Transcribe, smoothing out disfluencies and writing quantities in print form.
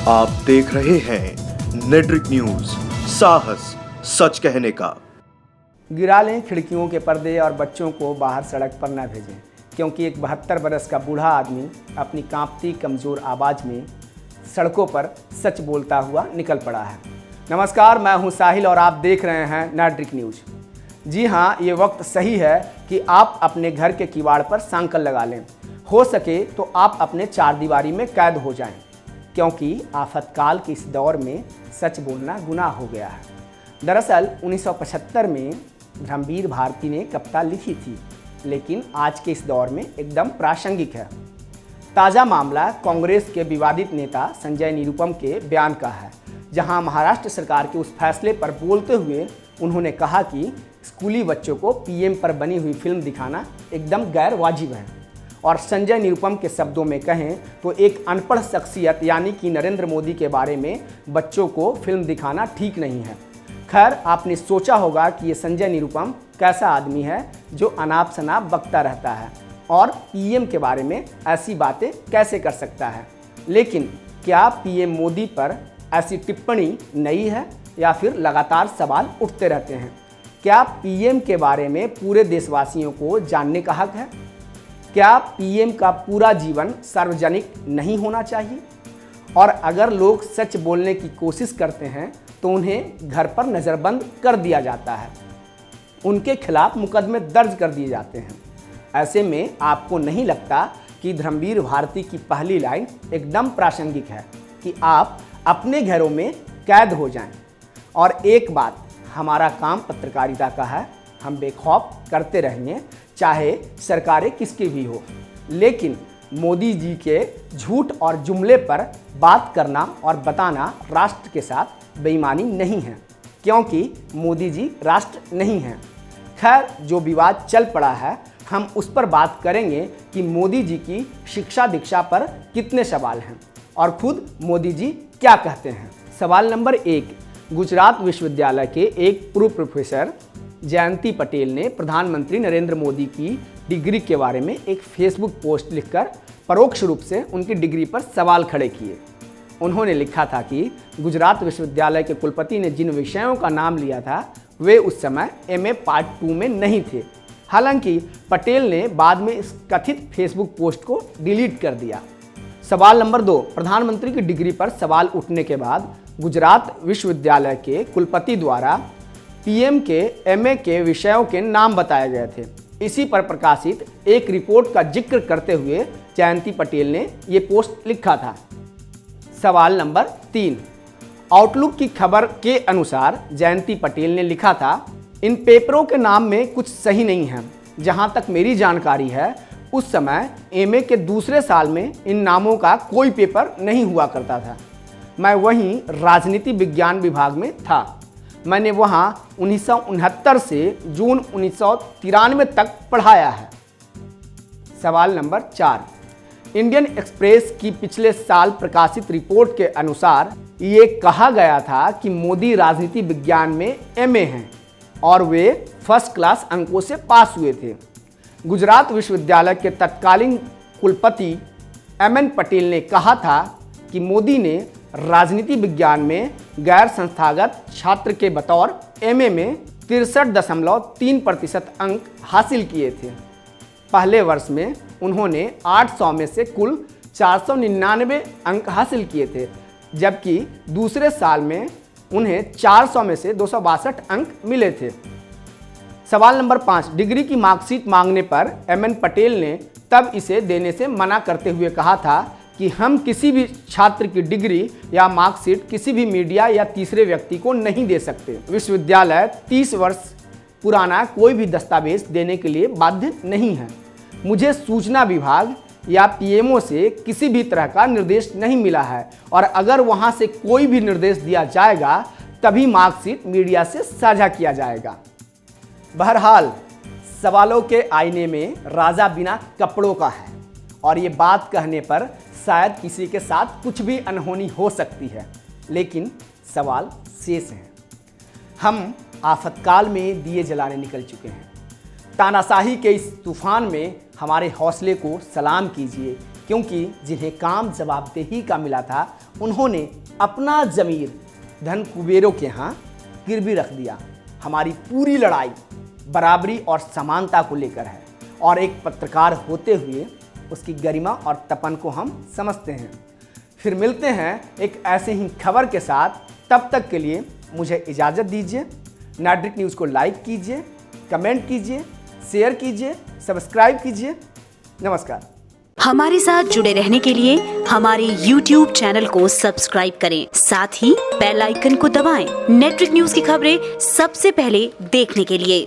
आप देख रहे हैं नेट्रिक न्यूज, साहस सच कहने का। गिरा लें खिड़कियों के पर्दे और बच्चों को बाहर सड़क पर न भेजें, क्योंकि एक 72 बरस का बूढ़ा आदमी अपनी कांपती कमज़ोर आवाज़ में सड़कों पर सच बोलता हुआ निकल पड़ा है। नमस्कार, मैं हूं साहिल और आप देख रहे हैं नेट्रिक न्यूज। जी हां, ये वक्त सही है कि आप अपने घर के किवाड़ पर सांकल लगा लें। हो सके तो आप अपने चारदीवारी में कैद हो जाएं, क्योंकि आफतकाल के इस दौर में सच बोलना गुनाह हो गया है। दरअसल 1975 में धर्मवीर भारती ने कविता लिखी थी, लेकिन आज के इस दौर में एकदम प्रासंगिक है। ताज़ा मामला कांग्रेस के विवादित नेता संजय निरुपम के बयान का है, जहां महाराष्ट्र सरकार के उस फैसले पर बोलते हुए उन्होंने कहा कि स्कूली बच्चों को पीएम पर बनी हुई फिल्म दिखाना एकदम गैर वाजिब है। और संजय निरुपम के शब्दों में कहें तो एक अनपढ़ शख्सियत यानी कि नरेंद्र मोदी के बारे में बच्चों को फिल्म दिखाना ठीक नहीं है। खैर, आपने सोचा होगा कि ये संजय निरुपम कैसा आदमी है जो अनाप शनाप बकता रहता है और पीएम के बारे में ऐसी बातें कैसे कर सकता है। लेकिन क्या पीएम मोदी पर ऐसी टिप्पणी नई है या फिर लगातार सवाल उठते रहते हैं? क्या पीएम के बारे में पूरे देशवासियों को जानने का हक है? क्या पीएम का पूरा जीवन सार्वजनिक नहीं होना चाहिए? और अगर लोग सच बोलने की कोशिश करते हैं तो उन्हें घर पर नज़रबंद कर दिया जाता है, उनके खिलाफ मुकदमे दर्ज कर दिए जाते हैं। ऐसे में आपको नहीं लगता कि धर्मवीर भारती की पहली लाइन एकदम प्रासंगिक है कि आप अपने घरों में कैद हो जाएं? और एक बात, हमारा काम पत्रकारिता का है, हम बेखौफ करते रहेंगे, चाहे सरकारें किसकी भी हो। लेकिन मोदी जी के झूठ और जुमले पर बात करना और बताना राष्ट्र के साथ बेईमानी नहीं है, क्योंकि मोदी जी राष्ट्र नहीं हैं। खैर, जो विवाद चल पड़ा है, हम उस पर बात करेंगे कि मोदी जी की शिक्षा दीक्षा पर कितने सवाल हैं और खुद मोदी जी क्या कहते हैं। सवाल नंबर 1, गुजरात विश्वविद्यालय के एक पूर्व प्रोफेसर जयंती पटेल ने प्रधानमंत्री नरेंद्र मोदी की डिग्री के बारे में एक फेसबुक पोस्ट लिखकर परोक्ष रूप से उनकी डिग्री पर सवाल खड़े किए। उन्होंने लिखा था कि गुजरात विश्वविद्यालय के कुलपति ने जिन विषयों का नाम लिया था वे उस समय एमए पार्ट 2 में नहीं थे। हालांकि पटेल ने बाद में इस कथित फेसबुक पोस्ट को डिलीट कर दिया। सवाल नंबर 2, प्रधानमंत्री की डिग्री पर सवाल उठने के बाद गुजरात विश्वविद्यालय के कुलपति द्वारा पीएम के एमए के विषयों के नाम बताए गए थे। इसी पर प्रकाशित एक रिपोर्ट का जिक्र करते हुए जयंती पटेल ने ये पोस्ट लिखा था। सवाल नंबर 3, आउटलुक की खबर के अनुसार जयंती पटेल ने लिखा था, इन पेपरों के नाम में कुछ सही नहीं है। जहां तक मेरी जानकारी है, उस समय एमए के दूसरे साल में इन नामों का कोई पेपर नहीं हुआ करता था। मैं वहीं राजनीति विज्ञान विभाग में था। मैंने वहां 1969 से जून 1993 तक पढ़ाया है। सवाल नंबर 4, इंडियन एक्सप्रेस की पिछले साल प्रकाशित रिपोर्ट के अनुसार ये कहा गया था कि मोदी राजनीति विज्ञान में एमए हैं और वे फर्स्ट क्लास अंकों से पास हुए थे। गुजरात विश्वविद्यालय के तत्कालीन कुलपति एमएन पटेल ने कहा था कि मोदी ने राजनीति विज्ञान में गैर संस्थागत छात्र के बतौर एमए में 63.3% अंक हासिल किए थे। पहले वर्ष में उन्होंने 800 में से कुल 499 अंक हासिल किए थे, जबकि दूसरे साल में उन्हें 400 में से 262 अंक मिले थे। सवाल नंबर 5, डिग्री की मार्कशीट मांगने पर एमएन पटेल ने तब इसे देने से मना करते हुए कहा था कि हम किसी भी छात्र की डिग्री या मार्कशीट किसी भी मीडिया या तीसरे व्यक्ति को नहीं दे सकते। विश्वविद्यालय 30 वर्ष पुराना कोई भी दस्तावेज देने के लिए बाध्य नहीं है। मुझे सूचना विभाग या पीएमओ से किसी भी तरह का निर्देश नहीं मिला है, और अगर वहां से कोई भी निर्देश दिया जाएगा तभी मार्कशीट मीडिया से साझा किया जाएगा। बहरहाल, सवालों के आईने में राजा बिना कपड़ों का है, और ये बात कहने पर शायद किसी के साथ कुछ भी अनहोनी हो सकती है, लेकिन सवाल शेष हैं। हम आफतकाल में दिए जलाने निकल चुके हैं। तानाशाही के इस तूफान में हमारे हौसले को सलाम कीजिए, क्योंकि जिन्हें काम जवाबदेही का मिला था उन्होंने अपना ज़मीर धन कुबेरों के यहाँ गिरवी रख दिया। हमारी पूरी लड़ाई बराबरी और समानता को लेकर है और एक पत्रकार होते हुए उसकी गरिमा और तपन को हम समझते हैं। फिर मिलते हैं एक ऐसे ही खबर के साथ, तब तक के लिए मुझे इजाज़त दीजिए। नेट्रिक न्यूज़ को लाइक कीजिए, कमेंट कीजिए, शेयर कीजिए, सब्सक्राइब कीजिए। नमस्कार। हमारे साथ जुड़े रहने के लिए हमारे YouTube चैनल को सब्सक्राइब करें, साथ ही बेल आइकन को दबाएं। नेट्रिक न्यूज़ की खबरें सबसे पहले देखने के लिए।